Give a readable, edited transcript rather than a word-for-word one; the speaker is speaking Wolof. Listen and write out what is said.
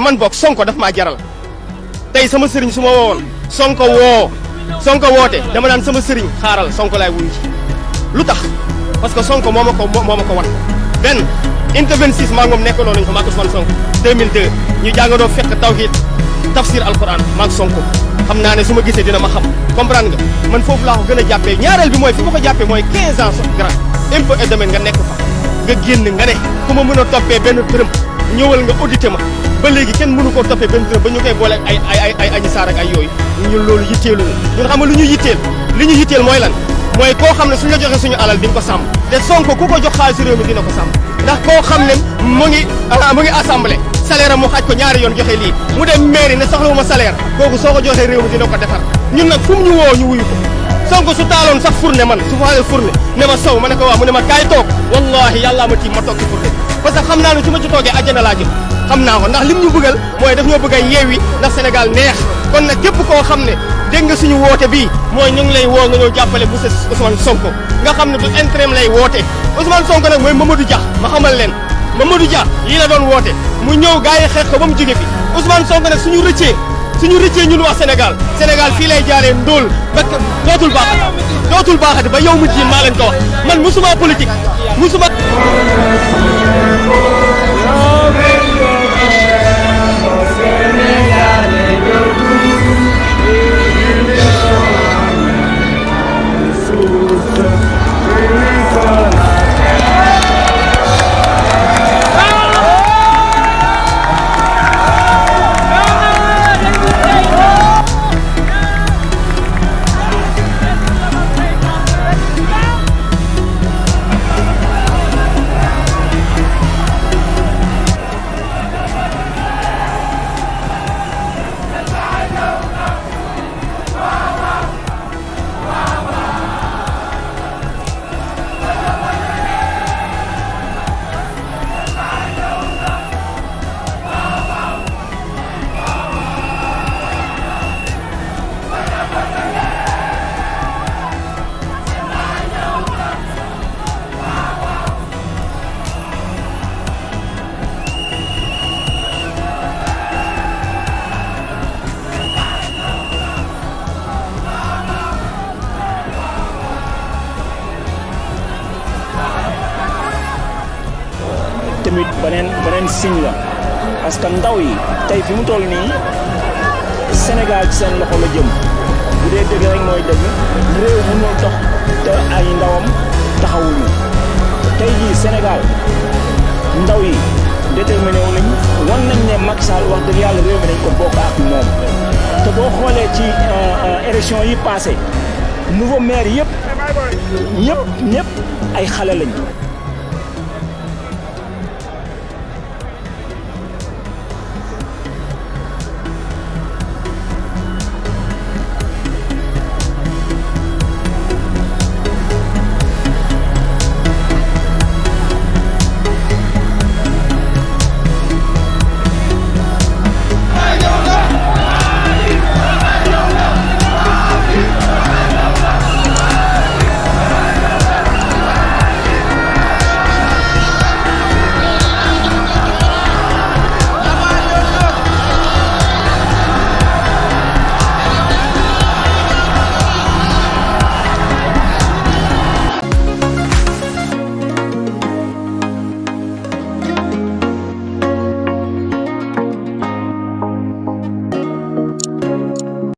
man bokk Sonko daf maa jaral tey sama sëriñ su ma woowoon Sonko woote dama naan sama sëriñ xaaral Sonko laay wuyu lu tax parce que Sonko moo ma ko wan benn inte 26 maa moom nekkaloon nañu fa maag Ousmane Sonko 2002 ñu jàngandoo fekk tawhid tafsir alquran maag Sonko xam naa ne su ma gisee dina ma xam comprendre nga man foofu laa ko gën a jàppee ñaareel bi mooy fi ma ko jàppee mooy 15 ans so grand impôt et domaine nga nekk fa nga génn nga ne ku ma mën a toppee benn dërëm ñëwal nga audité ma ba léegi kenn mënu koo toppee benn dërëm ba ñu koy boole ay añi saar ak ay yooyu ñun loolu yitteelu ñun xam nga lu ñu yitteel li ñu yitteel mooy lan mooy koo xam ne suñu la joxee suñu alal di nga ko sàmm te Sonko ku ko jox xaalis réew mi dina ko sàmm ndax koo xam ne mu ngi assemblée salaire am mu xaaj ko ñaari yoon joxe lii mu dem mairie ne soxlawuma salaire kooku soo ko joxee réew mi dina ko defar ñun nag fu mu ñu woo ñu wuyu ko Sonko su taaloon sax fourne man su faalee fourne ne ma sow ma ne ko waaw mu ne ma kaay toog wallahi yàllaa ma tiim ma toog ci fourne parce que xam naa ne su ma ci toogee àjjana laa jëm xam naa ko ndax lim ñu bëggal mooy daf ñoo bëgg a yeewi ndax Sénégal neex kon nag képp koo xam ne dégg nga suñu woote bii mooy ñu ngi lay woo nga ñëw jàppale bu Ousmane Sonko nga xam ne du intérêt lay woote Ousmane Sonko nag mooy Mamadou Dia ma xamal leen Mamadou Dia lii la doon woote mu ñëw gars yi xeex ko ba mu jóge fi Ousmane Sonko nag suñu rëccee ñun wax Sénégal fii lay jaaree ndóol ba dootul baaxati ba yow mu jiin maa leen ko wax man musuma politique musuma tamit beneen signe la parce que ndaw yi tey fi mu toll nii Sénégal ci seen loxo la jëm bu dee dëgg rek mooy dëgg réew mënul dox te ay ndawam taxawuñu tey jii Sénégal ndaw yi déterminé wu nañ wan nañ ne Macky Sall wax dëgg yàlla réew mi dañ ko bokk ak moom te boo xoolee ci élection yi passé nouveau maire yëpp ay xale lañ